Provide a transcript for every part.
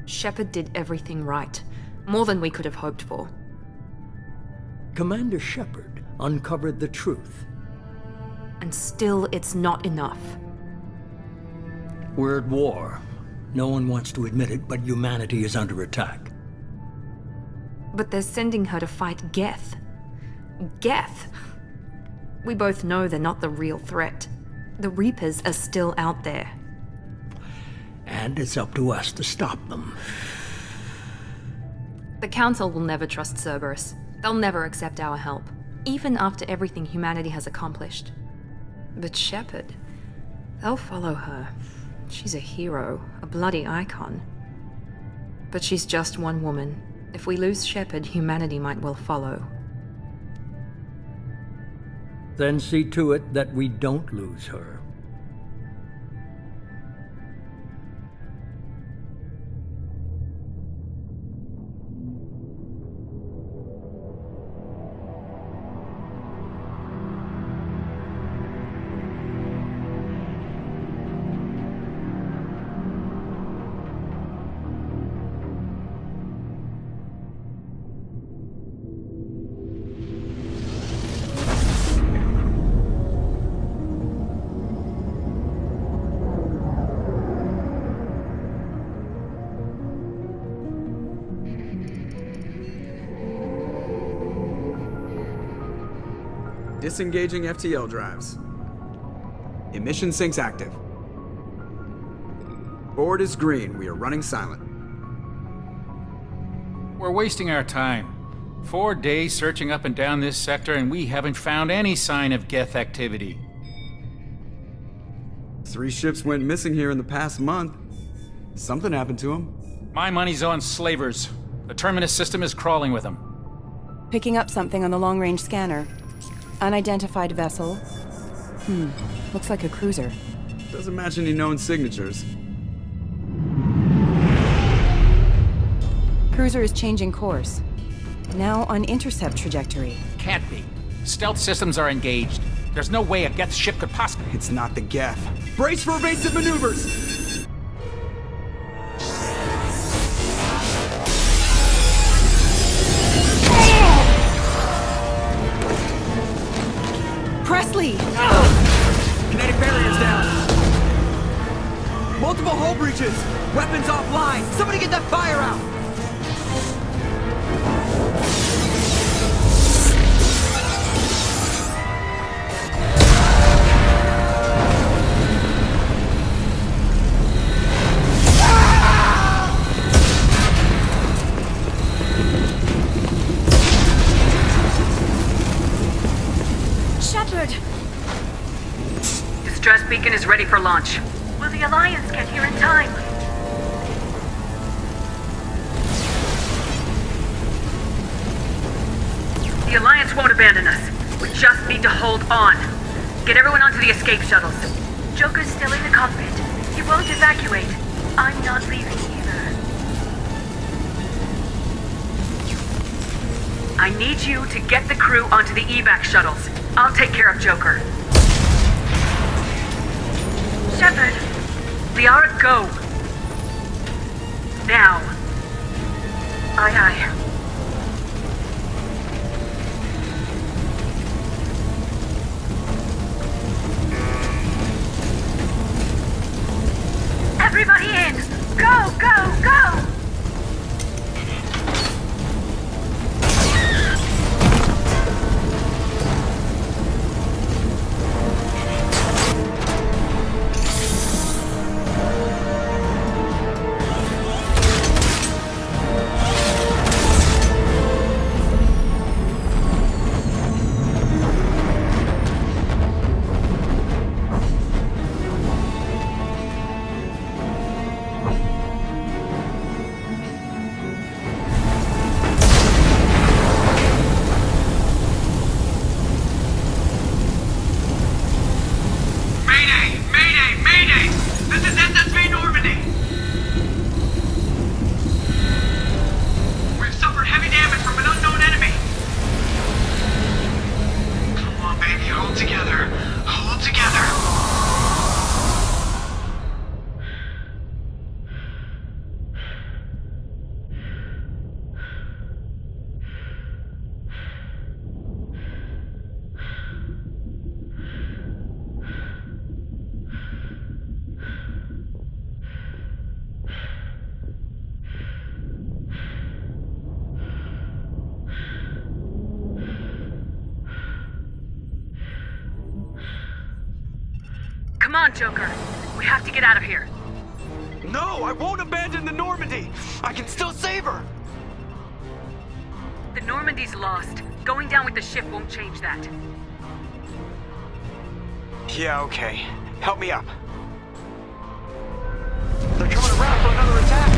Shepard did everything right. More than we could have hoped for. Commander Shepard uncovered the truth. And still, it's not enough. We're at war. No one wants to admit it, but humanity is under attack. But they're sending her to fight Geth. Geth! We both know they're not the real threat. The Reapers are still out there. And it's up to us to stop them. The Council will never trust Cerberus. They'll never accept our help, even after everything humanity has accomplished. But Shepard, they'll follow her. She's a hero, a bloody icon. But she's just one woman. If we lose Shepard, humanity might well follow. Then see to it that we don't lose her. Disengaging FTL drives. Emission sinks active. Board is green. We are running silent. We're wasting our time. 4 days searching up and down this sector, and we haven't found any sign of Geth activity. 3 ships went missing here in the past month. Something happened to them. My money's on slavers. The Terminus system is crawling with them. Picking up something on the long-range scanner. Unidentified vessel. Looks like a cruiser. Doesn't match any known signatures. Cruiser is changing course. Now on intercept trajectory. Can't be. Stealth systems are engaged. There's no way a Geth ship could possibly... It's not the Geth. Brace for evasive maneuvers! Presley! Kinetic barriers down. Multiple hull breaches. Weapons offline. Somebody get that fire out. Distress beacon is ready for launch. Will the Alliance get here in time? The Alliance won't abandon us. We just need to hold on. Get everyone onto the escape shuttles. Joker's still in the cockpit. He won't evacuate. I'm not leaving either. I need you to get the crew onto the evac shuttles. I'll take care of Joker. Shepard! Liara, go! Now. Aye, aye. Everybody in! Go, go, go! on, Joker. We have to get out of here. No, I won't abandon the Normandy! I can still save her! The Normandy's lost. Going down with the ship won't change that. Yeah, okay. Help me up. They're coming around for another attack!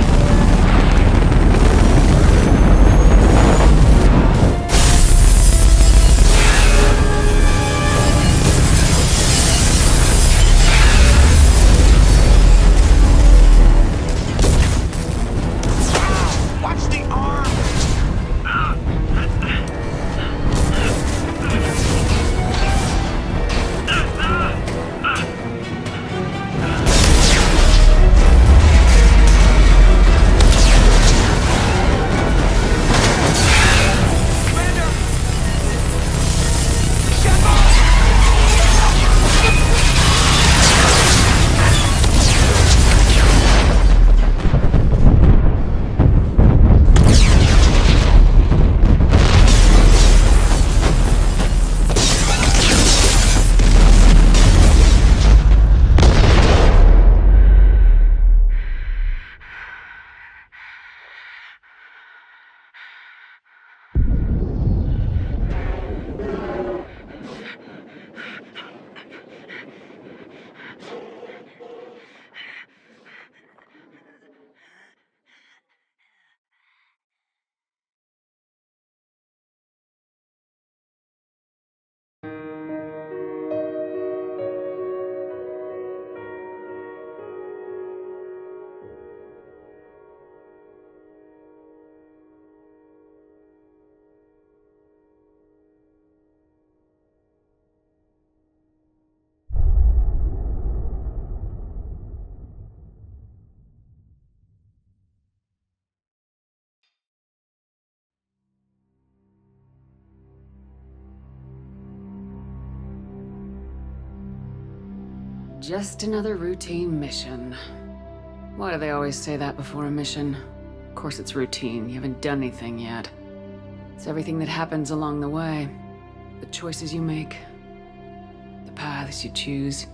Just another routine mission. Why do they always say that before a mission? Of course it's routine, you haven't done anything yet. It's everything that happens along the way. The choices you make, the paths you choose,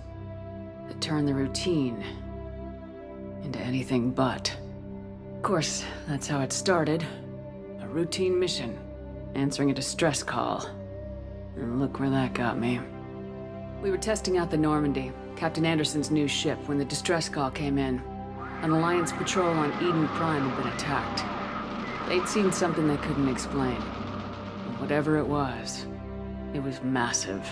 that turn the routine into anything but. Of course, that's how it started. A routine mission, answering a distress call. And look where that got me. We were testing out the Normandy, Captain Anderson's new ship, when the distress call came in. An Alliance patrol on Eden Prime had been attacked. They'd seen something they couldn't explain. And whatever it was massive.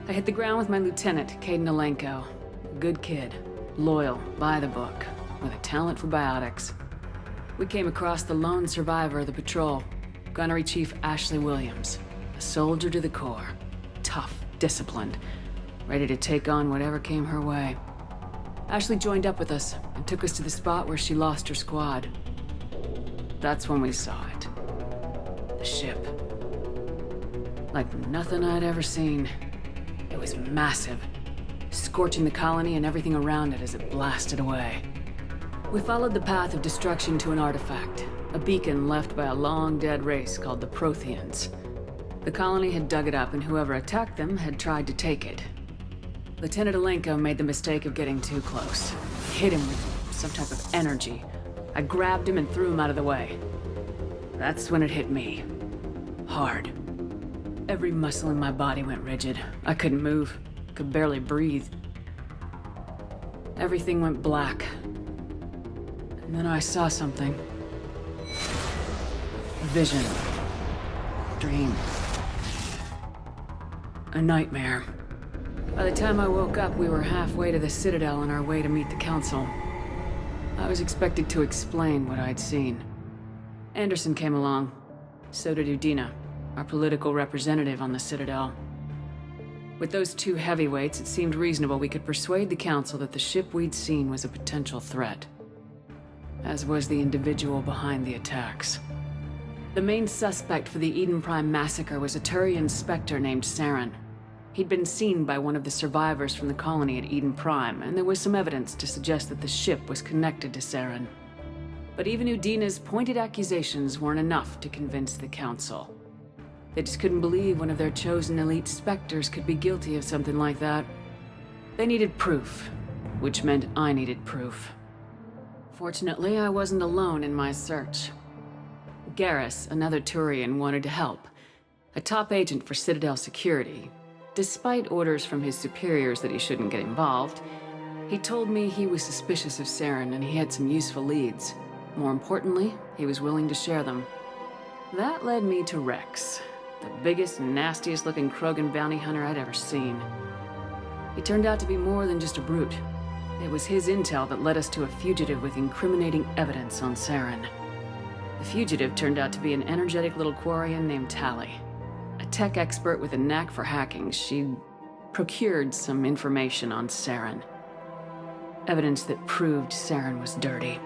I hit the ground with my lieutenant, Caden Alenko. A good kid, loyal, by the book, with a talent for biotics. We came across the lone survivor of the patrol, Gunnery Chief Ashley Williams. A soldier to the core. Tough, disciplined, ready to take on whatever came her way. Ashley joined up with us and took us to the spot where she lost her squad. That's when we saw it. The ship. Like nothing I'd ever seen. It was massive, scorching the colony and everything around it as it blasted away. We followed the path of destruction to an artifact, a beacon left by a long-dead race called the Protheans. The colony had dug it up, and whoever attacked them had tried to take it. Lieutenant Alenko made the mistake of getting too close. Hit him with some type of energy. I grabbed him and threw him out of the way. That's when it hit me. Hard. Every muscle in my body went rigid. I couldn't move. Could barely breathe. Everything went black. And then I saw something. A vision. Dream. A nightmare. By the time I woke up, we were halfway to the Citadel on our way to meet the Council. I was expected to explain what I'd seen. Anderson came along. So did Udina, our political representative on the Citadel. With those two heavyweights, it seemed reasonable we could persuade the Council that the ship we'd seen was a potential threat. As was the individual behind the attacks. The main suspect for the Eden Prime massacre was a Turian Spectre named Saren. He'd been seen by one of the survivors from the colony at Eden Prime, and there was some evidence to suggest that the ship was connected to Saren. But even Udina's pointed accusations weren't enough to convince the Council. They just couldn't believe one of their chosen elite Spectres could be guilty of something like that. They needed proof, which meant I needed proof. Fortunately, I wasn't alone in my search. Garrus, another Turian, wanted to help. A top agent for Citadel Security. Despite orders from his superiors that he shouldn't get involved, he told me he was suspicious of Saren and he had some useful leads. More importantly, he was willing to share them. That led me to Rex, the biggest, nastiest looking Krogan bounty hunter I'd ever seen. He turned out to be more than just a brute. It was his intel that led us to a fugitive with incriminating evidence on Saren. The fugitive turned out to be an energetic little Quarian named Tali. A tech expert with a knack for hacking, she'd procured some information on Saren. Evidence that proved Saren was dirty.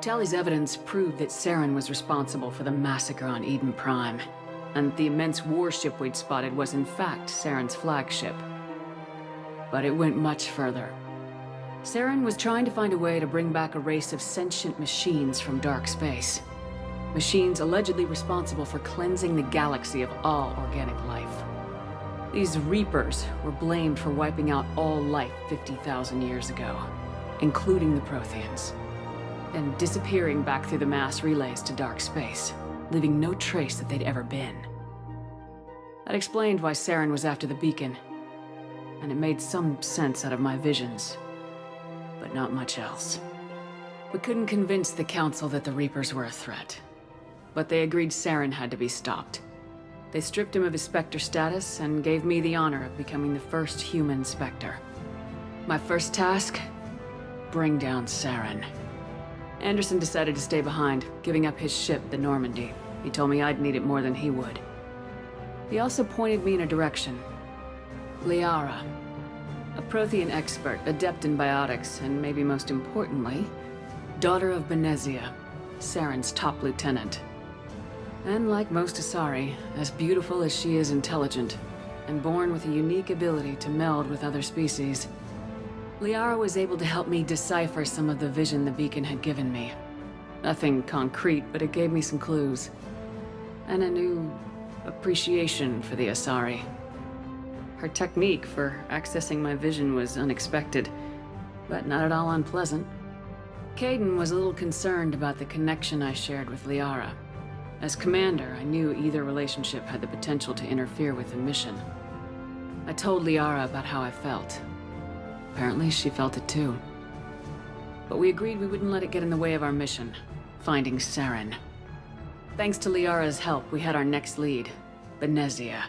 Tali's evidence proved that Saren was responsible for the massacre on Eden Prime, and the immense warship we'd spotted was in fact Saren's flagship. But it went much further. Saren was trying to find a way to bring back a race of sentient machines from dark space. Machines allegedly responsible for cleansing the galaxy of all organic life. These Reapers were blamed for wiping out all life 50,000 years ago, including the Protheans, and disappearing back through the mass relays to dark space, leaving no trace that they'd ever been. That explained why Saren was after the beacon, and it made some sense out of my visions, but not much else. We couldn't convince the Council that the Reapers were a threat, but they agreed Saren had to be stopped. They stripped him of his Spectre status and gave me the honor of becoming the first human Spectre. My first task? Bring down Saren. Anderson decided to stay behind, giving up his ship, the Normandy. He told me I'd need it more than he would. He also pointed me in a direction. Liara. A Prothean expert, adept in biotics, and maybe most importantly, daughter of Benezia, Saren's top lieutenant. And like most Asari, as beautiful as she is intelligent, and born with a unique ability to meld with other species, Liara was able to help me decipher some of the vision the beacon had given me. Nothing concrete, but it gave me some clues. And a new appreciation for the Asari. Her technique for accessing my vision was unexpected, but not at all unpleasant. Caden was a little concerned about the connection I shared with Liara. As commander, I knew either relationship had the potential to interfere with the mission. I told Liara about how I felt. Apparently, she felt it too. But we agreed we wouldn't let it get in the way of our mission, finding Saren. Thanks to Liara's help, we had our next lead, Benezia.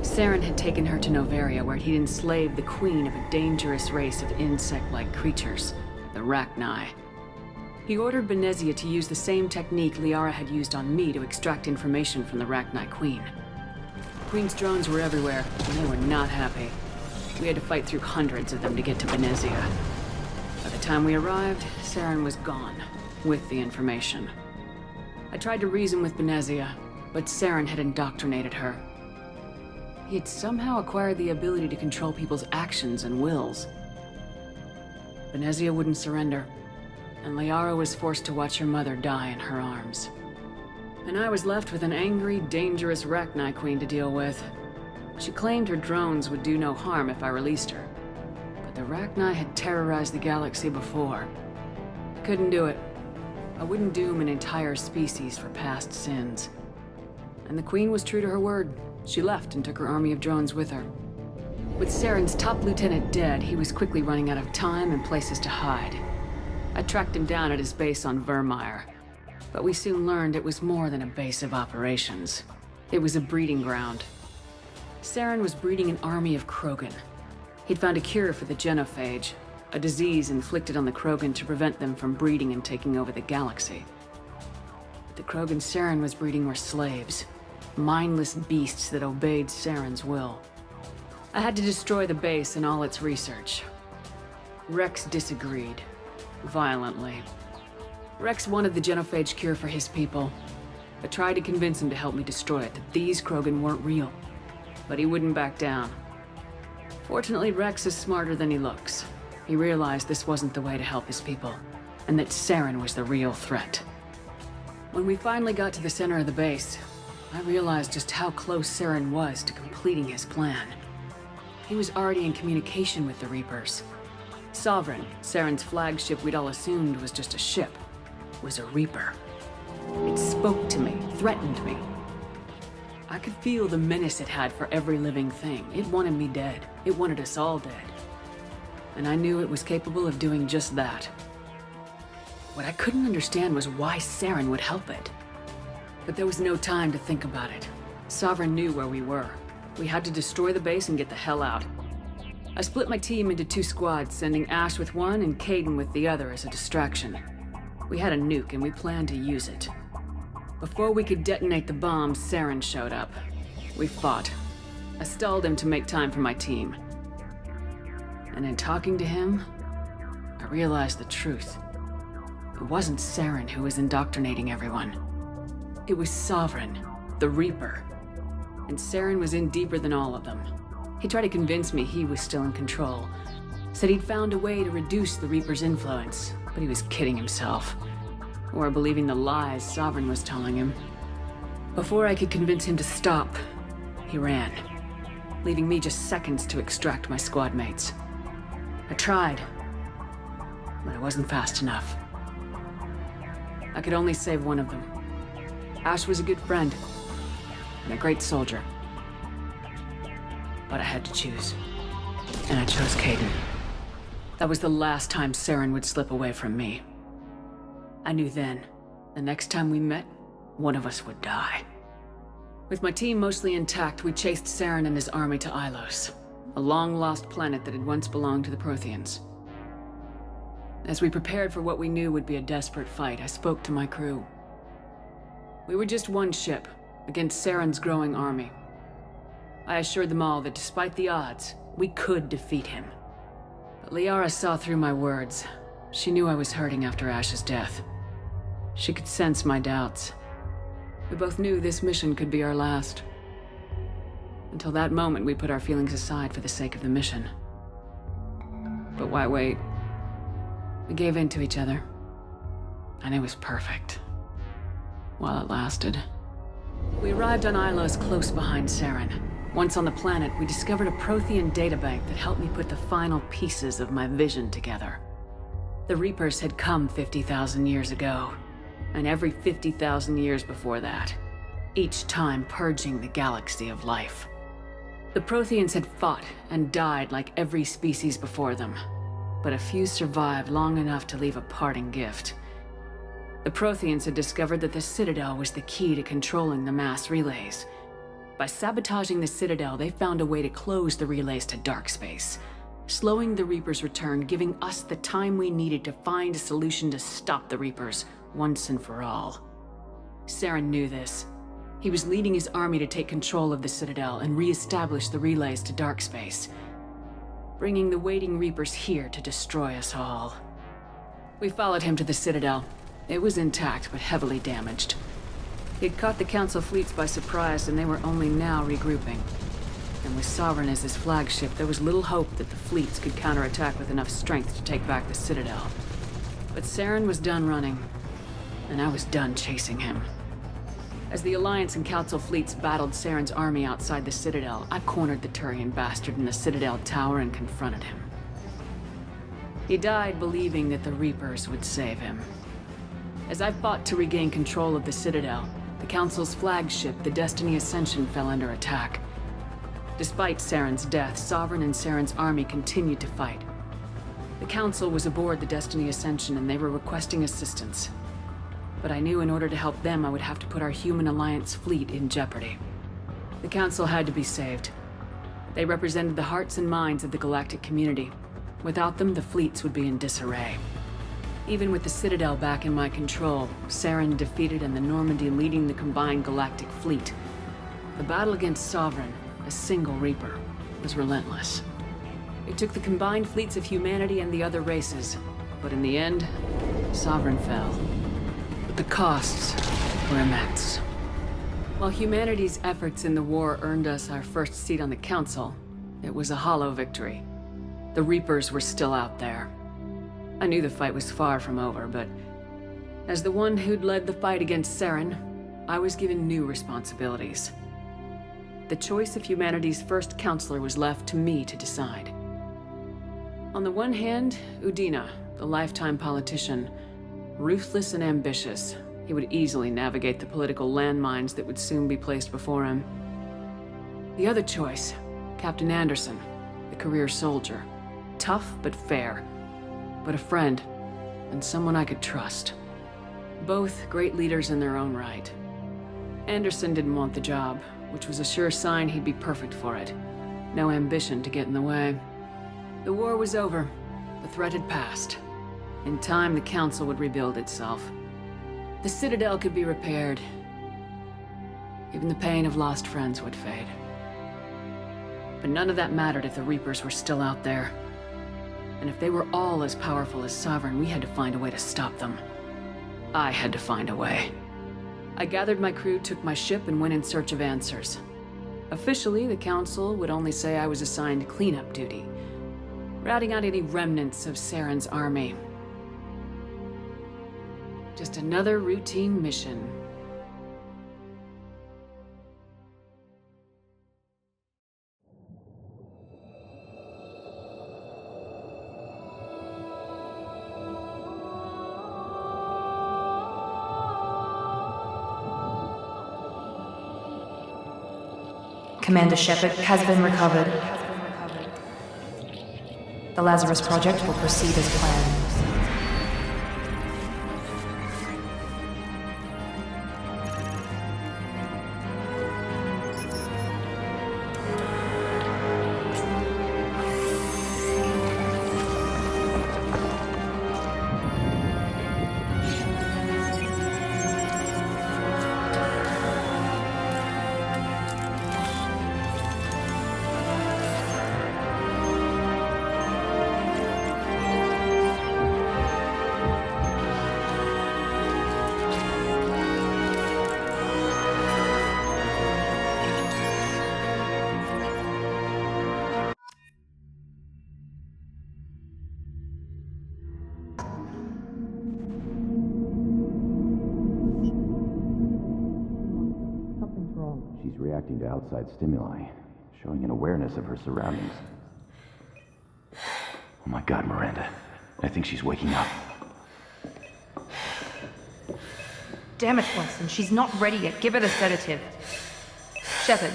Saren had taken her to Noveria, where he'd enslaved the queen of a dangerous race of insect-like creatures, the Rachni. He ordered Benezia to use the same technique Liara had used on me to extract information from the Rachni Queen. The Queen's drones were everywhere, and they were not happy. We had to fight through hundreds of them to get to Benezia. By the time we arrived, Saren was gone, with the information. I tried to reason with Benezia, but Saren had indoctrinated her. He had somehow acquired the ability to control people's actions and wills. Benezia wouldn't surrender, and Liara was forced to watch her mother die in her arms. And I was left with an angry, dangerous Rachni Queen to deal with. She claimed her drones would do no harm if I released her. But the Rachni had terrorized the galaxy before. I couldn't do it. I wouldn't doom an entire species for past sins. And the Queen was true to her word. She left and took her army of drones with her. With Saren's top lieutenant dead, he was quickly running out of time and places to hide. I tracked him down at his base on Vermeer, but we soon learned it was more than a base of operations. It was a breeding ground. Saren was breeding an army of Krogan. He'd found a cure for the genophage, a disease inflicted on the Krogan to prevent them from breeding and taking over the galaxy. But the Krogan Saren was breeding were slaves, mindless beasts that obeyed Saren's will. I had to destroy the base and all its research. Rex disagreed. Violently. Rex wanted the genophage cure for his people. I tried to convince him to help me destroy it, that these Krogan weren't real. But he wouldn't back down. Fortunately, Rex is smarter than he looks. He realized this wasn't the way to help his people, and that Saren was the real threat. When we finally got to the center of the base, I realized just how close Saren was to completing his plan. He was already in communication with the Reapers. Sovereign, Saren's flagship we'd all assumed was just a ship, was a Reaper. It spoke to me, threatened me. I could feel the menace it had for every living thing. It wanted me dead. It wanted us all dead. And I knew it was capable of doing just that. What I couldn't understand was why Saren would help it. But there was no time to think about it. Sovereign knew where we were. We had to destroy the base and get the hell out. I split my team into 2 squads, sending Ash with one and Caden with the other as a distraction. We had a nuke and we planned to use it. Before we could detonate the bomb, Saren showed up. We fought. I stalled him to make time for my team. And in talking to him, I realized the truth. It wasn't Saren who was indoctrinating everyone. It was Sovereign, the Reaper. And Saren was in deeper than all of them. He tried to convince me he was still in control. Said he'd found a way to reduce the Reaper's influence, but he was kidding himself. Or believing the lies Sovereign was telling him. Before I could convince him to stop, he ran, leaving me just seconds to extract my squad mates. I tried, but I wasn't fast enough. I could only save one of them. Ash was a good friend, and a great soldier. But I had to choose. And I chose Caden. That was the last time Saren would slip away from me. I knew then, the next time we met, one of us would die. With my team mostly intact, we chased Saren and his army to Ilos, a long-lost planet that had once belonged to the Protheans. As we prepared for what we knew would be a desperate fight, I spoke to my crew. We were just one ship, against Saren's growing army. I assured them all that despite the odds, we could defeat him. But Liara saw through my words. She knew I was hurting after Ash's death. She could sense my doubts. We both knew this mission could be our last. Until that moment, we put our feelings aside for the sake of the mission. But why wait? We gave in to each other. And it was perfect. While it lasted. We arrived on Ilos close behind Saren. Once on the planet, we discovered a Prothean databank that helped me put the final pieces of my vision together. The Reapers had come 50,000 years ago, and every 50,000 years before that, each time purging the galaxy of life. The Protheans had fought and died like every species before them, but a few survived long enough to leave a parting gift. The Protheans had discovered that the Citadel was the key to controlling the mass relays. By sabotaging the Citadel, they found a way to close the relays to dark space, slowing the Reapers' return, giving us the time we needed to find a solution to stop the Reapers once and for all. Saren knew this. He was leading his army to take control of the Citadel and re-establish the relays to dark space, bringing the waiting Reapers here to destroy us all. We followed him to the Citadel. It was intact, but heavily damaged. He'd caught the Council fleets by surprise, and they were only now regrouping. And with Sovereign as his flagship, there was little hope that the fleets could counterattack with enough strength to take back the Citadel. But Saren was done running, and I was done chasing him. As the Alliance and Council fleets battled Saren's army outside the Citadel, I cornered the Turian bastard in the Citadel tower and confronted him. He died believing that the Reapers would save him. As I fought to regain control of the Citadel, the Council's flagship, the Destiny Ascension, fell under attack. Despite Saren's death, Sovereign and Saren's army continued to fight. The Council was aboard the Destiny Ascension and they were requesting assistance. But I knew in order to help them, I would have to put our human Alliance fleet in jeopardy. The Council had to be saved. They represented the hearts and minds of the galactic community. Without them, the fleets would be in disarray. Even with the Citadel back in my control, Saren defeated and the Normandy leading the combined galactic fleet, the battle against Sovereign, a single Reaper, was relentless. It took the combined fleets of humanity and the other races, but in the end, Sovereign fell. But the costs were immense. While humanity's efforts in the war earned us our first seat on the Council, it was a hollow victory. The Reapers were still out there. I knew the fight was far from over, but as the one who'd led the fight against Saren, I was given new responsibilities. The choice of humanity's first counselor was left to me to decide. On the one hand, Udina, the lifetime politician. Ruthless and ambitious, he would easily navigate the political landmines that would soon be placed before him. The other choice, Captain Anderson, the career soldier. Tough but fair. But a friend, and someone I could trust. Both great leaders in their own right. Anderson didn't want the job, which was a sure sign he'd be perfect for it. No ambition to get in the way. The war was over. The threat had passed. In time, the Council would rebuild itself. The Citadel could be repaired. Even the pain of lost friends would fade. But none of that mattered if the Reapers were still out there. And if they were all as powerful as Sovereign, we had to find a way to stop them. I had to find a way. I gathered my crew, took my ship, and went in search of answers. Officially, the Council would only say I was assigned cleanup duty, routing out any remnants of Saren's army. Just another routine mission. Commander Shepard has been recovered. The Lazarus Project will proceed as planned. She's reacting to outside stimuli, showing an awareness of her surroundings. Oh my God, Miranda. I think she's waking up. Damn it, Watson, she's not ready yet. Give her the sedative. Shepard,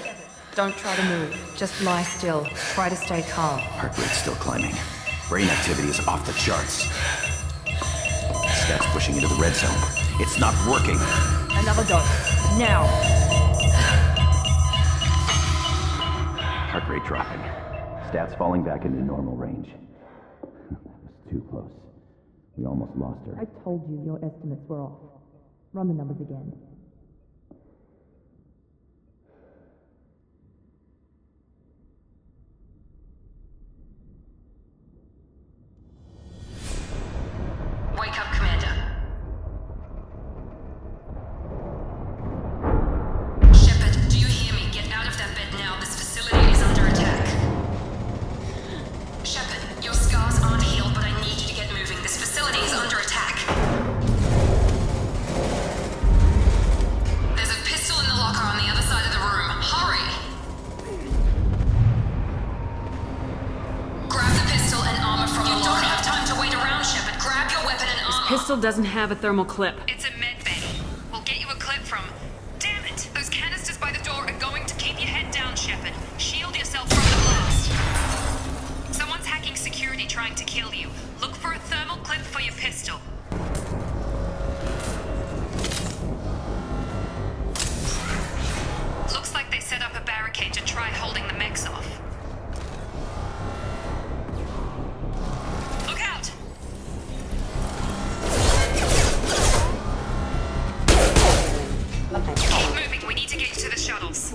don't try to move. Just lie still. Try to stay calm. Heart rate's still climbing. Brain activity is off the charts. Stats pushing into the red zone. It's not working. Another dose. Now. Heart rate dropping. Stats falling back into normal range. That was too close. We almost lost her. I told you your estimates were off. Run the numbers again. Wake up, Commander. Shepard, do you hear me? Get out of that bed now. This facility is under attack. Shepard, your scars aren't healed, but I need you to get moving. This facility is under attack. There's a pistol in the locker on the other side of the room. Hurry! Grab the pistol and armor from the locker. You don't have time to wait around, Shepard. Grab your weapon and armor. Pistol doesn't have a thermal clip. It's a med bay. We'll get you a clip from... Damn it! Those canisters by the door are going to keep your head down, Shepard. Shield yourself from the blast. Someone's hacking security trying to kill you. Look for a thermal clip for your pistol. Looks like they set up a barricade to try holding the mechs off. Look out! Keep moving, we need to get you to the shuttles.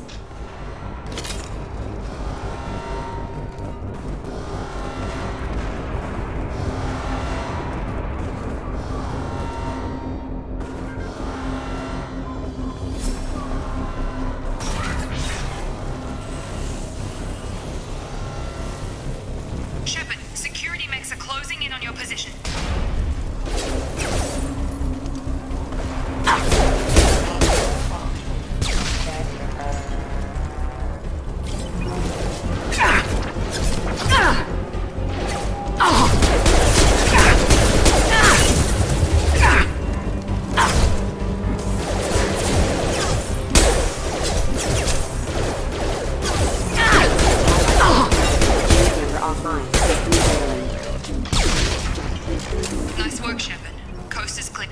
work, Shepard. Coast is clear.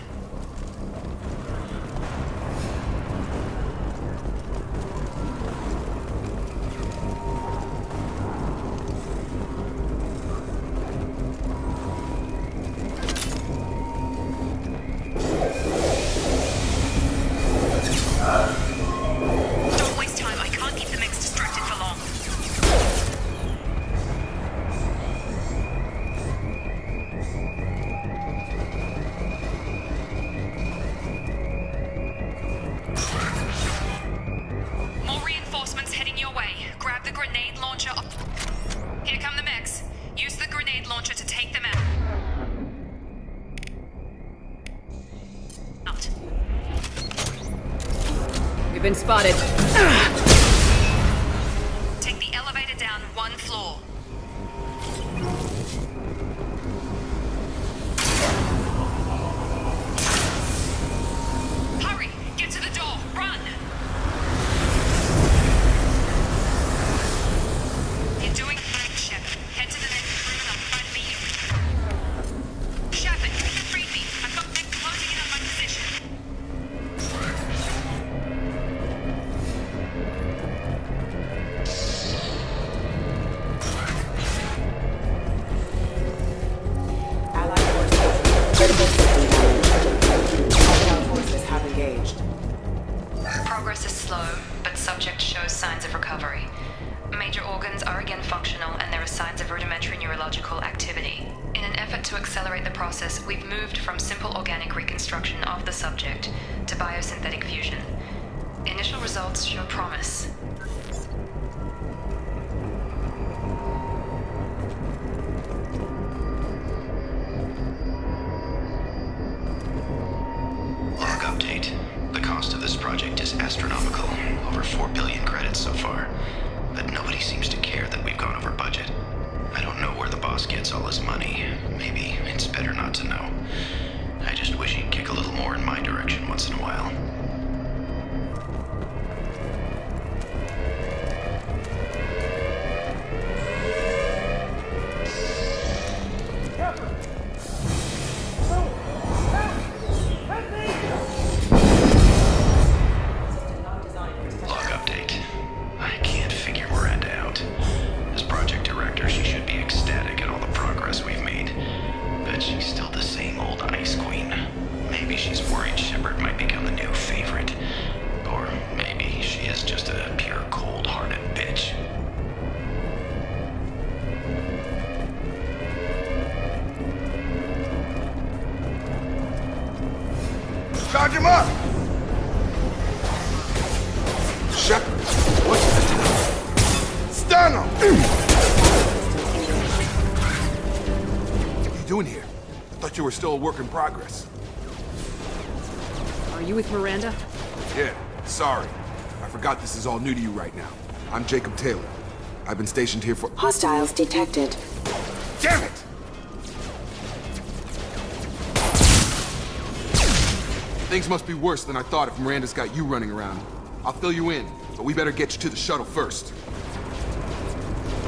Don't waste time. I can't keep the mix distracted for long. More reinforcements heading your way. Grab the grenade launcher. Here come the mechs. Use the grenade launcher to take them out. We've been spotted. Take the elevator down one floor. Hurry! Get to the door! Run! You're doing great, Shepard. Head to the next room and I'll try to meet you. Shepard, read me. I've got men closing in on my position. Allied forces. Critical system damage. Hostile forces have engaged. Progress is slow, but subject shows signs of recovery. Major organs are again functional, and there are signs of rudimentary neurological activity. In an effort to accelerate the process, we've moved from simple organic reconstruction of the subject to biosynthetic fusion. Initial results show promise. Log update. The cost of this project is astronomical. Over 4 billion credits so far. But nobody seems to care that we've gone over budget. I don't know where the boss gets all his money. Maybe it's better not to know. I just wish he'd kick a little more in my direction once in a while. Log update. I can't figure Miranda out. As project director, she should be ecstatic at all the progress we've made. But she's still the same old ice queen. Maybe she's worried Shepard might become the new favorite. Or maybe she is just a pure cold-hearted bitch. Charge him up! Shepard, what's the Stun him! What are you doing here? I thought you were still a work in progress. Are you with Miranda? Yeah, sorry. I forgot this is all new to you right now. I'm Jacob Taylor. I've been stationed here for— Hostiles detected. Damn it! Things must be worse than I thought if Miranda's got you running around. I'll fill you in, but we better get you to the shuttle first.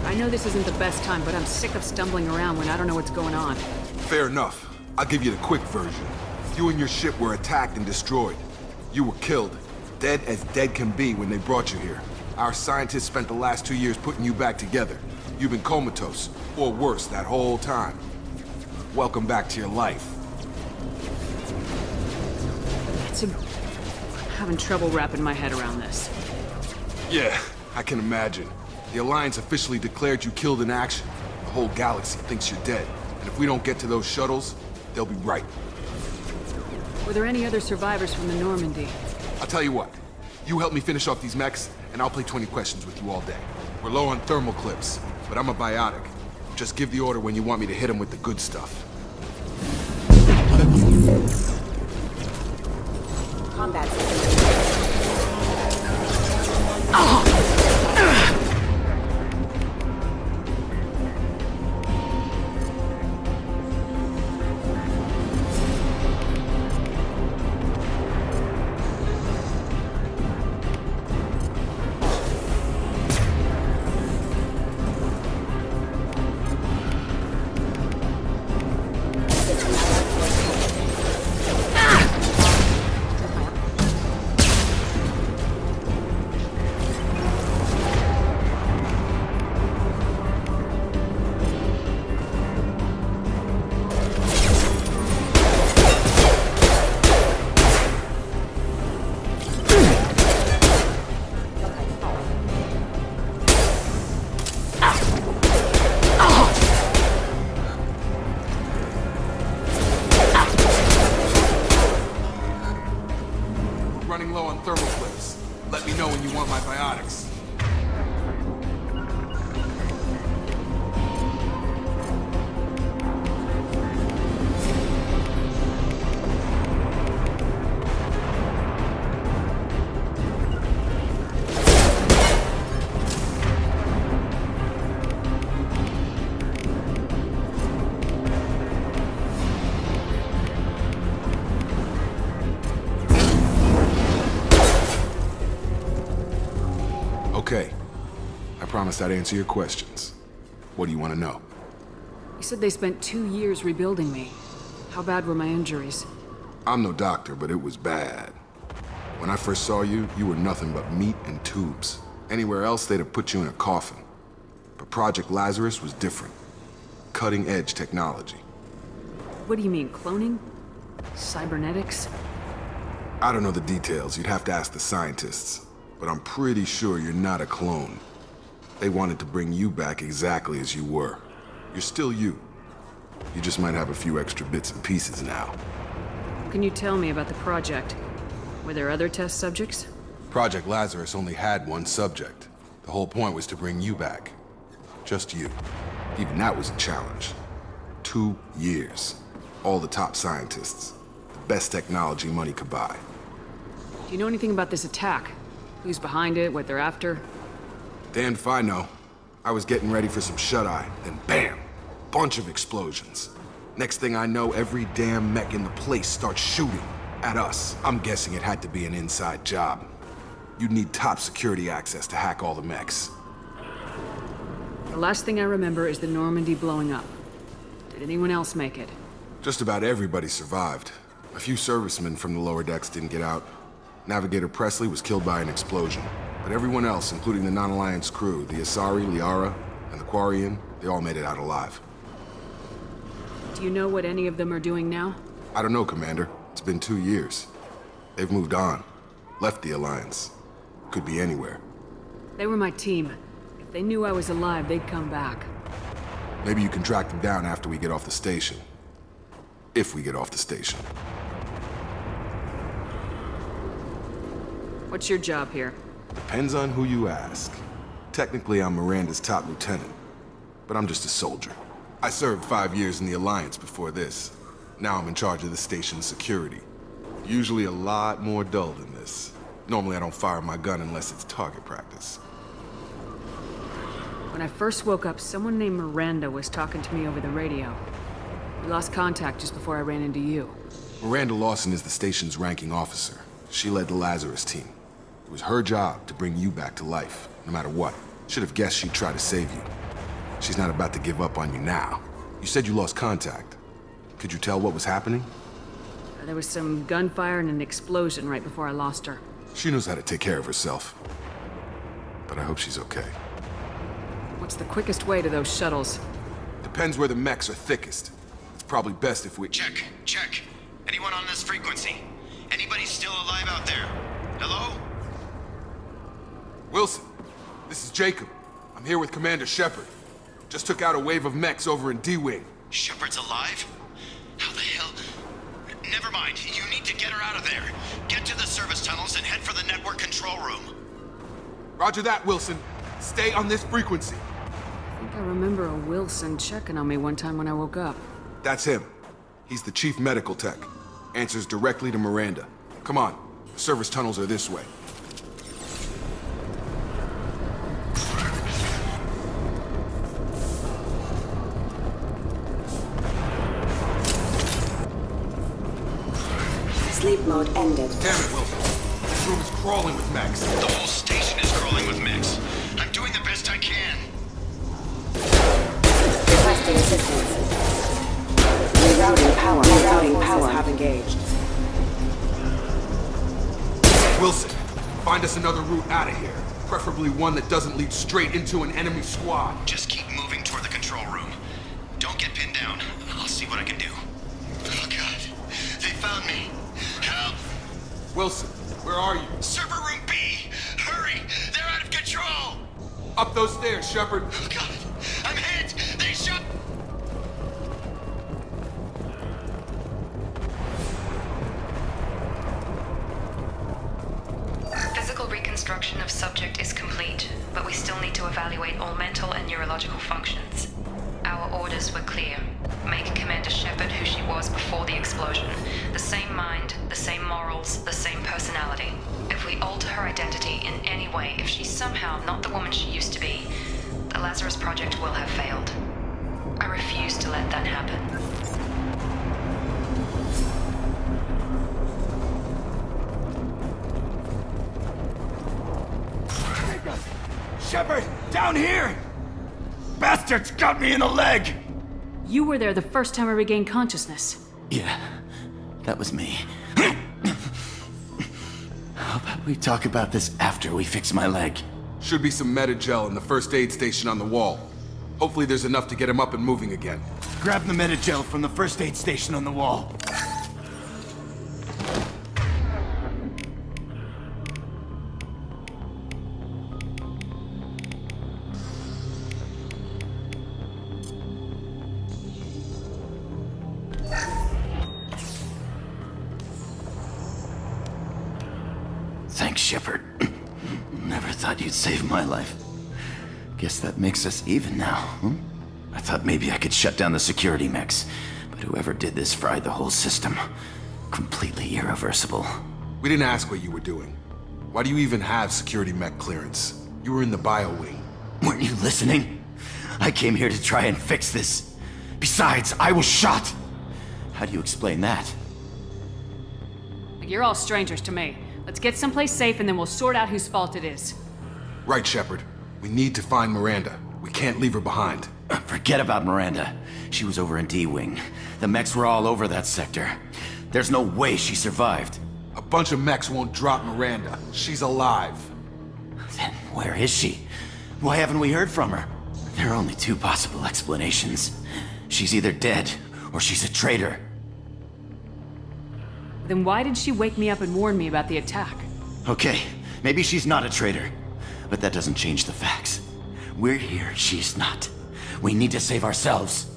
I know this isn't the best time, but I'm sick of stumbling around when I don't know what's going on. Fair enough. I'll give you the quick version. You and your ship were attacked and destroyed. You were killed. Dead as dead can be when they brought you here. Our scientists spent the last 2 years putting you back together. You've been comatose, or worse, that whole time. Welcome back to your life. I'm having trouble wrapping my head around this. Yeah, I can imagine. The Alliance officially declared you killed in action. The whole galaxy thinks you're dead. And if we don't get to those shuttles, they'll be right. Were there any other survivors from the Normandy? I'll tell you what. You help me finish off these mechs, and I'll play 20 questions with you all day. We're low on thermal clips, but I'm a biotic. Just give the order when you want me to hit them with the good stuff. Combat system. promised I'd answer your questions. What do you want to know? You said they spent 2 years rebuilding me. How bad were my injuries? I'm no doctor, but it was bad. When I first saw you, you were nothing but meat and tubes. Anywhere else, they'd have put you in a coffin. But Project Lazarus was different. Cutting-edge technology. What do you mean, cloning? Cybernetics? I don't know the details. You'd have to ask the scientists. But I'm pretty sure you're not a clone. They wanted to bring you back exactly as you were. You're still you. You just might have a few extra bits and pieces now. Can you tell me about the project? Were there other test subjects? Project Lazarus only had one subject. The whole point was to bring you back. Just you. Even that was a challenge. 2 years. All the top scientists. The best technology money could buy. Do you know anything about this attack? Who's behind it, what they're after? Damned if I know. I was getting ready for some shut-eye, then bam! Bunch of explosions. Next thing I know, every damn mech in the place starts shooting at us. I'm guessing it had to be an inside job. You'd need top security access to hack all the mechs. The last thing I remember is the Normandy blowing up. Did anyone else make it? Just about everybody survived. A few servicemen from the lower decks didn't get out. Navigator Presley was killed by an explosion. But everyone else, including the non-Alliance crew, the Asari, Liara, and the Quarian, they all made it out alive. Do you know what any of them are doing now? I don't know, Commander. It's been 2 years. They've moved on. Left the Alliance. Could be anywhere. They were my team. If they knew I was alive, they'd come back. Maybe you can track them down after we get off the station. If we get off the station. What's your job here? Depends on who you ask. Technically, I'm Miranda's top lieutenant. But I'm just a soldier. I served 5 years in the Alliance before this. Now I'm in charge of the station's security. Usually a lot more dull than this. Normally I don't fire my gun unless it's target practice. When I first woke up, someone named Miranda was talking to me over the radio. We lost contact just before I ran into you. Miranda Lawson is the station's ranking officer. She led the Lazarus team. It was her job to bring you back to life, no matter what. Should have guessed she'd try to save you. She's not about to give up on you now. You said you lost contact. Could you tell what was happening? There was some gunfire and an explosion right before I lost her. She knows how to take care of herself. But I hope she's okay. What's the quickest way to those shuttles? Depends where the mechs are thickest. It's probably best if we... Check. Anyone on this frequency? Anybody still alive out there? Hello? Wilson, this is Jacob. I'm here with Commander Shepard. Just took out a wave of mechs over in D-Wing. Shepard's alive? How the hell? Never mind. You need to get her out of there. Get to the service tunnels and head for the network control room. Roger that, Wilson. Stay on this frequency. I think I remember a Wilson checking on me one time when I woke up. That's him. He's the chief medical tech. Answers directly to Miranda. Come on. The service tunnels are this way. Sleep mode ended. Damn it, Wilson. This room is crawling with mechs. The whole station is crawling with mechs. I'm doing the best I can. Requesting assistance. Rerouting power. Rerouting power. Have engaged. Wilson, find us another route out of here. Preferably one that doesn't lead straight into an enemy squad. Just keep moving toward the control room. Don't get pinned down. I'll see what I can do. Oh, God. They found me. Help! Wilson, where are you? Server room B! Hurry! They're out of control! Up those stairs, Shepard. Oh, God! I'm hit! They shot... Physical reconstruction of subject is complete, but we still need to evaluate all mental and neurological functions. Our orders were clear. Make Commander Shepard who she was before the explosion. The same mind, the same morals, the same personality. If we alter her identity in any way, if she's somehow not the woman she used to be, the Lazarus Project will have failed. I refuse to let that happen. Shepard! Down here! Bastards got me in the leg! You were there the first time I regained consciousness. Yeah, that was me. How about we talk about this after we fix my leg? Should be some Metagel in the first aid station on the wall. Hopefully there's enough to get him up and moving again. Grab the Metagel from the first aid station on the wall. Thanks, Shepard. Never thought you'd save my life. Guess that makes us even now, hmm? I thought maybe I could shut down the security mechs, but whoever did this fried the whole system. Completely irreversible. We didn't ask what you were doing. Why do you even have security mech clearance? You were in the bio wing. Weren't you listening? I came here to try and fix this. Besides, I was shot. How do you explain that? You're all strangers to me. Let's get someplace safe and then we'll sort out whose fault it is. Right, Shepard. We need to find Miranda. We can't leave her behind. Forget about Miranda. She was over in D-Wing. The mechs were all over that sector. There's no way she survived. A bunch of mechs won't drop Miranda. She's alive. Then where is she? Why haven't we heard from her? There are only two possible explanations. She's either dead, or she's a traitor. Then why did she wake me up and warn me about the attack? Okay, maybe she's not a traitor. But that doesn't change the facts. We're here, she's not. We need to save ourselves.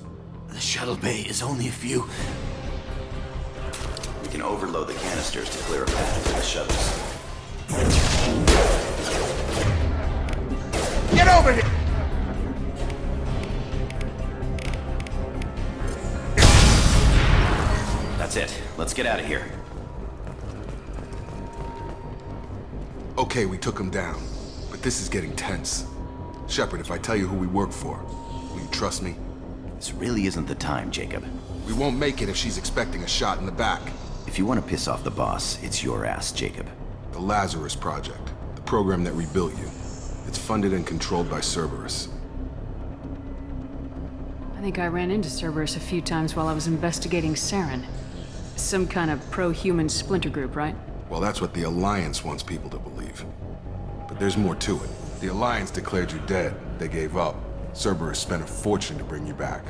The shuttle bay is only a few... We can overload the canisters to clear a path to the shuttles. Get over here! That's it. Let's get out of here. Okay, we took him down. But this is getting tense. Shepard, if I tell you who we work for, will you trust me? This really isn't the time, Jacob. We won't make it if she's expecting a shot in the back. If you want to piss off the boss, it's your ass, Jacob. The Lazarus Project, the program that rebuilt you. It's funded and controlled by Cerberus. I think I ran into Cerberus a few times while I was investigating Saren. Some kind of pro-human splinter group, right? Well, that's what the Alliance wants people to believe. But there's more to it. The Alliance declared you dead. They gave up. Cerberus spent a fortune to bring you back.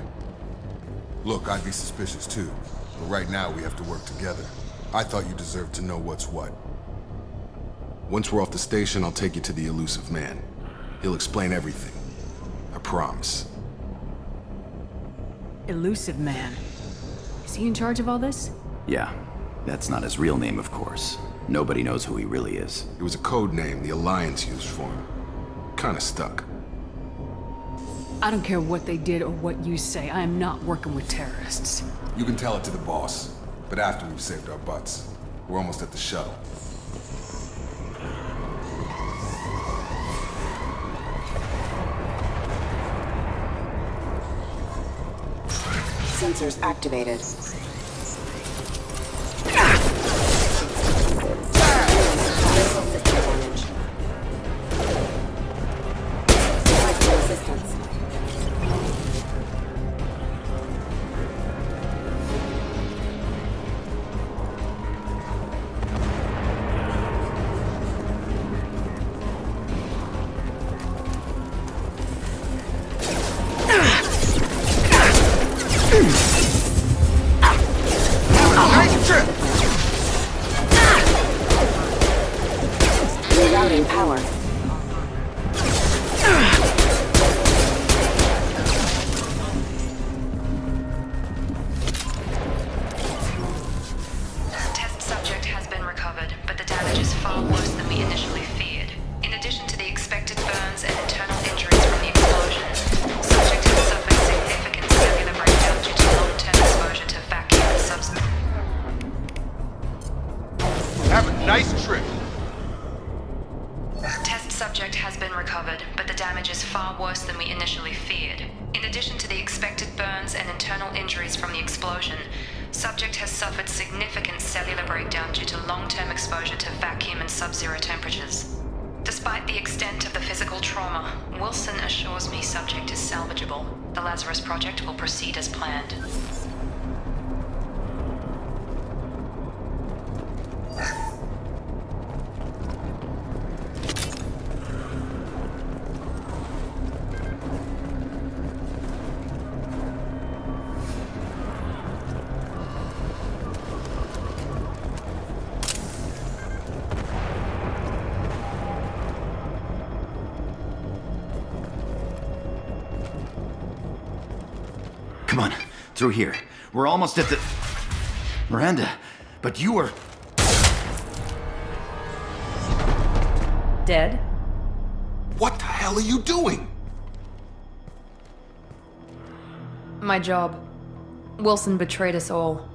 Look, I'd be suspicious too. But right now we have to work together. I thought you deserved to know what's what. Once we're off the station, I'll take you to the elusive man. He'll explain everything. I promise. Elusive man. Is he in charge of all this? Yeah. That's not his real name, of course. Nobody knows who he really is. It was a code name the Alliance used for him. Kinda stuck. I don't care what they did or what you say. I am not working with terrorists. You can tell it to the boss, but after we've saved our butts. We're almost at the shuttle. Sensors activated. Rerouting power. Test subject has been recovered, but the damage is far worse than we initially feared. In addition to the expected burns and internal injuries from the explosion, subject has suffered significant cellular breakdown due to long-term exposure to vacuum and substance. Have a nice trip. Test subject has been recovered, but the damage is far worse than we initially feared. In addition to the expected burns and internal injuries from the explosion, subject has suffered significant cellular breakdown due to long-term exposure to vacuum and sub-zero temperatures. Despite the extent of the physical trauma, Wilson assures me subject is salvageable. The Lazarus Project will proceed as planned. Come on, through here. We're almost at the... Miranda, but you were... Dead? What the hell are you doing? My job. Wilson betrayed us all.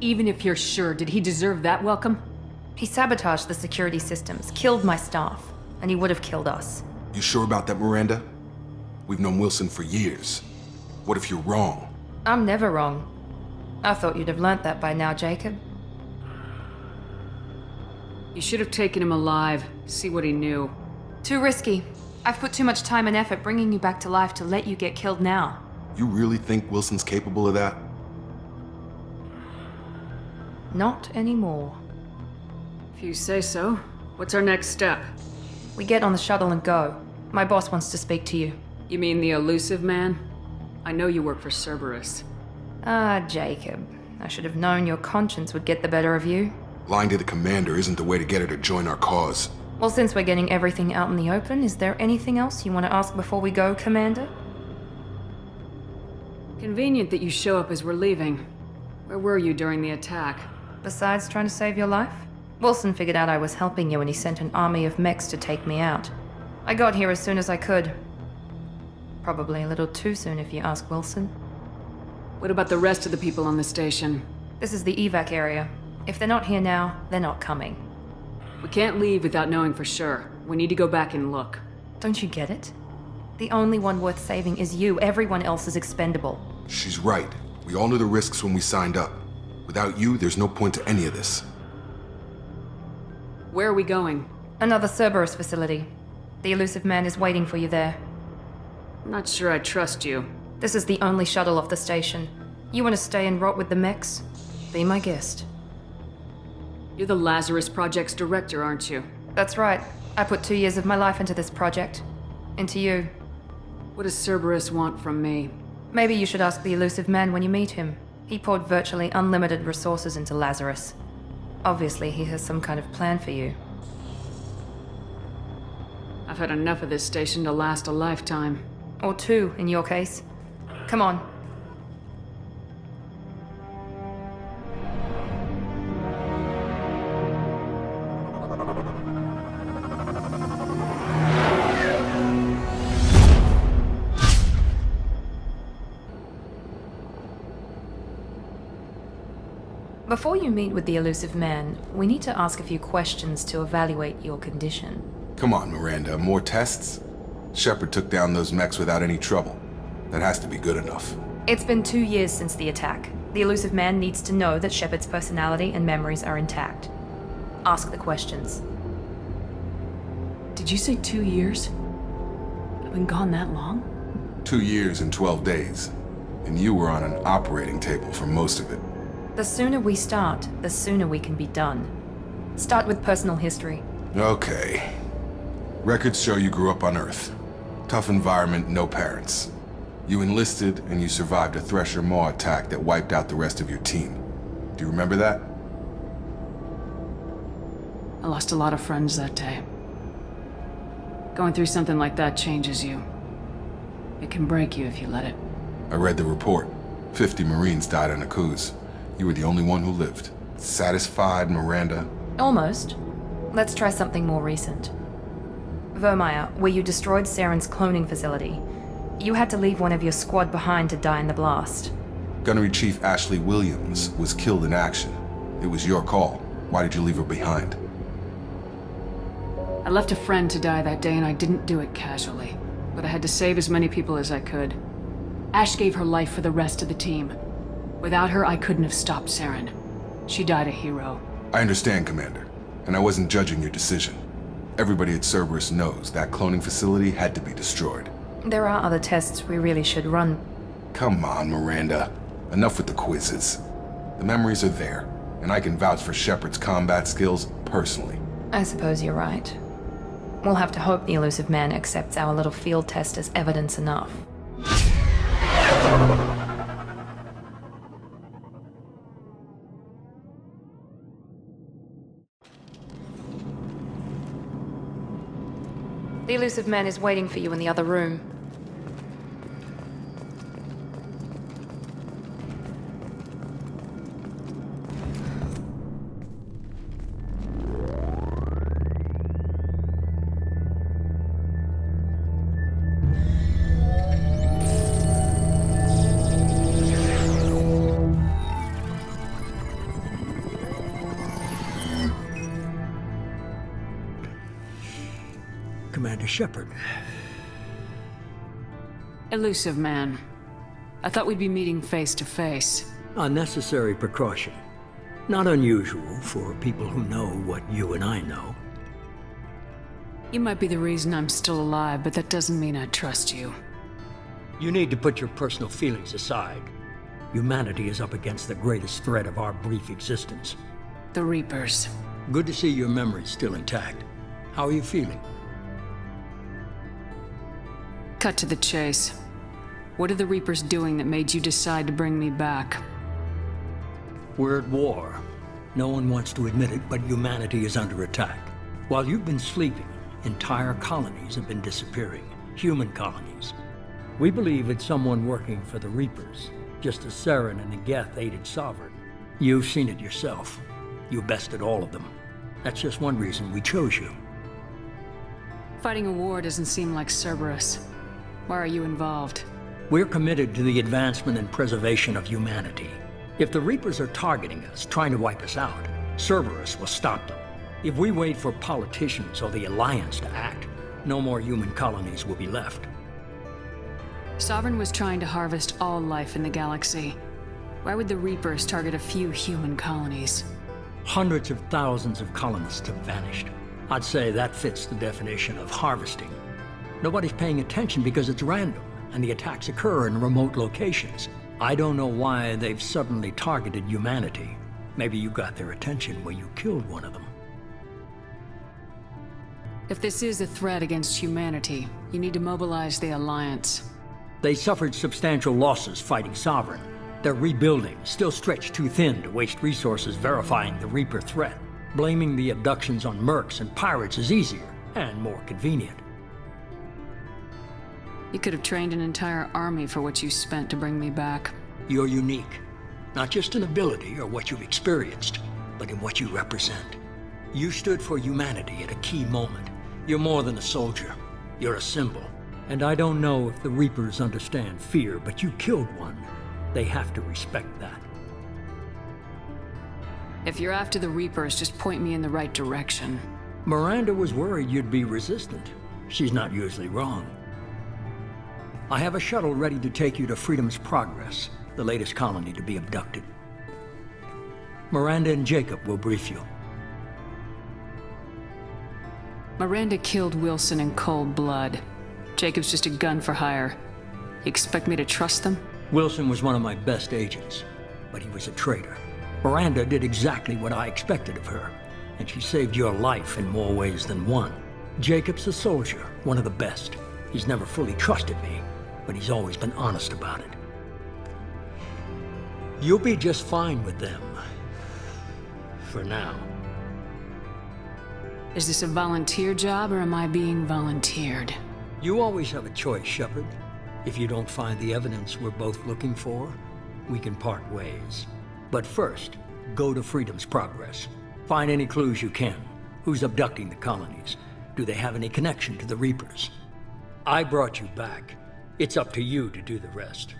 Even if you're sure, did he deserve that welcome? He sabotaged the security systems, killed my staff, and he would have killed us. You sure about that, Miranda? We've known Wilson for years. What if you're wrong? I'm never wrong. I thought you'd have learnt that by now, Jacob. You should have taken him alive, see what he knew. Too risky. I've put too much time and effort bringing you back to life to let you get killed now. You really think Wilson's capable of that? Not anymore. If you say so. What's our next step? We get on the shuttle and go. My boss wants to speak to you. You mean the elusive man? I know you work for Cerberus. Ah, Jacob. I should have known your conscience would get the better of you. Lying to the commander isn't the way to get her to join our cause. Well, since we're getting everything out in the open, is there anything else you want to ask before we go, Commander? Convenient that you show up as we're leaving. Where were you during the attack? Besides trying to save your life? Wilson figured out I was helping you and he sent an army of mechs to take me out. I got here as soon as I could. Probably a little too soon if you ask Wilson. What about the rest of the people on the station? This is the evac area. If they're not here now, they're not coming. We can't leave without knowing for sure. We need to go back and look. Don't you get it? The only one worth saving is you. Everyone else is expendable. She's right. We all knew the risks when we signed up. Without you, there's no point to any of this. Where are we going? Another Cerberus facility. The elusive man is waiting for you there. I'm not sure I trust you. This is the only shuttle off the station. You want to stay and rot with the mechs? Be my guest. You're the Lazarus Project's director, aren't you? That's right. I put 2 years of my life into this project. Into you. What does Cerberus want from me? Maybe you should ask the elusive man when you meet him. He poured virtually unlimited resources into Lazarus. Obviously, he has some kind of plan for you. I've had enough of this station to last a lifetime. Or 2, in your case. Come on. Before you meet with the elusive man, we need to ask a few questions to evaluate your condition. Come on, Miranda, more tests? Shepard took down those mechs without any trouble. That has to be good enough. It's been 2 years since the attack. The elusive man needs to know that Shepard's personality and memories are intact. Ask the questions. Did you say 2 years? I've been gone that long? 2 years and 12 days. And you were on an operating table for most of it. The sooner we start, the sooner we can be done. Start with personal history. Okay. Records show you grew up on Earth. Tough environment, no parents. You enlisted and you survived a Thresher Maw attack that wiped out the rest of your team. Do you remember that? I lost a lot of friends that day. Going through something like that changes you. It can break you if you let it. I read the report. 50 Marines died on a cruise. You were the only one who lived. Satisfied, Miranda? Almost. Let's try something more recent. Vermeer, where you destroyed Saren's cloning facility. You had to leave one of your squad behind to die in the blast. Gunnery Chief Ashley Williams was killed in action. It was your call. Why did you leave her behind? I left a friend to die that day and I didn't do it casually. But I had to save as many people as I could. Ash gave her life for the rest of the team. Without her, I couldn't have stopped Saren. She died a hero. I understand, Commander. And I wasn't judging your decision. Everybody at Cerberus knows that cloning facility had to be destroyed. There are other tests we really should run. Come on, Miranda. Enough with the quizzes. The memories are there, and I can vouch for Shepard's combat skills personally. I suppose you're right. We'll have to hope the elusive man accepts our little field test as evidence enough. The elusive man is waiting for you in the other room. Commander Shepard. Elusive man. I thought we'd be meeting face to face. A necessary precaution. Not unusual for people who know what you and I know. You might be the reason I'm still alive, but that doesn't mean I trust you. You need to put your personal feelings aside. Humanity is up against the greatest threat of our brief existence. The Reapers. Good to see your memory's still intact. How are you feeling? Cut to the chase. What are the Reapers doing that made you decide to bring me back? We're at war. No one wants to admit it, but humanity is under attack. While you've been sleeping, entire colonies have been disappearing. Human colonies. We believe it's someone working for the Reapers, just as Saren and the Geth aided Sovereign. You've seen it yourself. You bested all of them. That's just one reason we chose you. Fighting a war doesn't seem like Cerberus. Why are you involved? We're committed to the advancement and preservation of humanity. If the Reapers are targeting us, trying to wipe us out, Cerberus will stop them. If we wait for politicians or the Alliance to act, no more human colonies will be left. Sovereign was trying to harvest all life in the galaxy. Why would the Reapers target a few human colonies? Hundreds of thousands of colonists have vanished. I'd say that fits the definition of harvesting. Nobody's paying attention because it's random, and the attacks occur in remote locations. I don't know why they've suddenly targeted humanity. Maybe you got their attention when you killed one of them. If this is a threat against humanity, you need to mobilize the Alliance. They suffered substantial losses fighting Sovereign. They're rebuilding, still stretched too thin to waste resources verifying the Reaper threat. Blaming the abductions on mercs and pirates is easier, and more convenient. You could have trained an entire army for what you spent to bring me back. You're unique. Not just in ability or what you've experienced, but in what you represent. You stood for humanity at a key moment. You're more than a soldier. You're a symbol. And I don't know if the Reapers understand fear, but you killed one. They have to respect that. If you're after the Reapers, just point me in the right direction. Miranda was worried you'd be resistant. She's not usually wrong. I have a shuttle ready to take you to Freedom's Progress, the latest colony to be abducted. Miranda and Jacob will brief you. Miranda killed Wilson in cold blood. Jacob's just a gun for hire. You expect me to trust them? Wilson was one of my best agents, but he was a traitor. Miranda did exactly what I expected of her, and she saved your life in more ways than one. Jacob's a soldier, one of the best. He's never fully trusted me, but he's always been honest about it. You'll be just fine with them. For now. Is this a volunteer job, or am I being volunteered? You always have a choice, Shepard. If you don't find the evidence we're both looking for, we can part ways. But first, go to Freedom's Progress. Find any clues you can. Who's abducting the colonies? Do they have any connection to the Reapers? I brought you back. It's up to you to do the rest.